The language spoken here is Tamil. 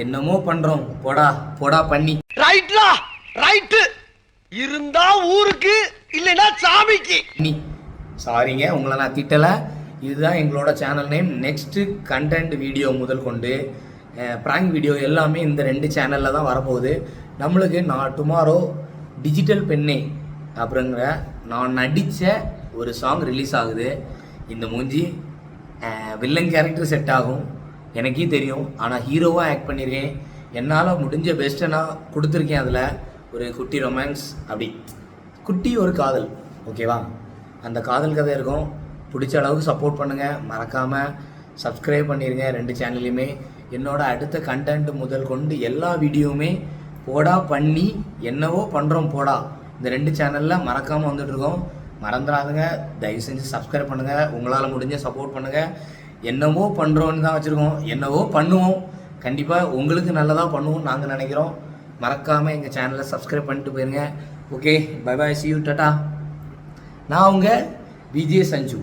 என்னமோ பண்றோம் போடா போடா பண்ணி ரைட்லா ரைட் இருந்தா ஊருக்கு இல்லைன்னா சாமிக்கு. சாரிங்க உங்களை நான் திட்டலை. இதுதான் எங்களோட channel name. Next content video முதல் கொண்டு ப்ராங்க் வீடியோ எல்லாமே இந்த 2 சேனலில் தான் வரப்போகுது. நம்மளுக்கு நான் டுமாரோ டிஜிட்டல் பெண்ணே அப்படிங்கிற நான் நடித்த ஒரு சாங் ரிலீஸ் ஆகுது. இந்த மூஞ்சி வில்லன் கேரக்டர் செட் ஆகும் எனக்கே தெரியும். ஆனால் ஹீரோவாக ஆக்ட் பண்ணியிருக்கேன். என்னால் முடிஞ்ச பெஸ்ட்டை நான் கொடுத்துருக்கேன். அதில் ஒரு குட்டி ரொமான்ஸ், அப்படி குட்டி ஒரு காதல், ஓகேவா? அந்த காதல் கதை இருக்கும். பிடிச்ச அளவுக்கு சப்போர்ட் பண்ணுங்கள். மறக்காமல் சப்ஸ்கிரைப் பண்ணிடுங்க 2 சேனல்லையுமே. என்னோட அடுத்த கண்டென்ட் முதல் கொண்டு எல்லா வீடியோவுமே போடா பண்ணி என்னவோ பண்ணுறோம் போடா இந்த 2 சேனலில் மறக்காமல் வந்துட்டுருக்கோம். மறந்துடாதுங்க. தயவு செஞ்சு சப்ஸ்கிரைப் பண்ணுங்கள். உங்களால் முடிஞ்ச சப்போர்ட் பண்ணுங்கள். என்னவோ பண்ணுறோன்னு தான் வச்சுருக்கோம். என்னவோ பண்ணுவோம். கண்டிப்பாக உங்களுக்கு நல்லதாக பண்ணுவோம் நாங்கள் நினைக்கிறோம். மறக்காமல் எங்கள் சேனலை சப்ஸ்கிரைப் பண்ணிட்டு போயிருங்க. Okay, bye bye, C you, tata. நான் உங்கள் விஜய் சஞ்சு.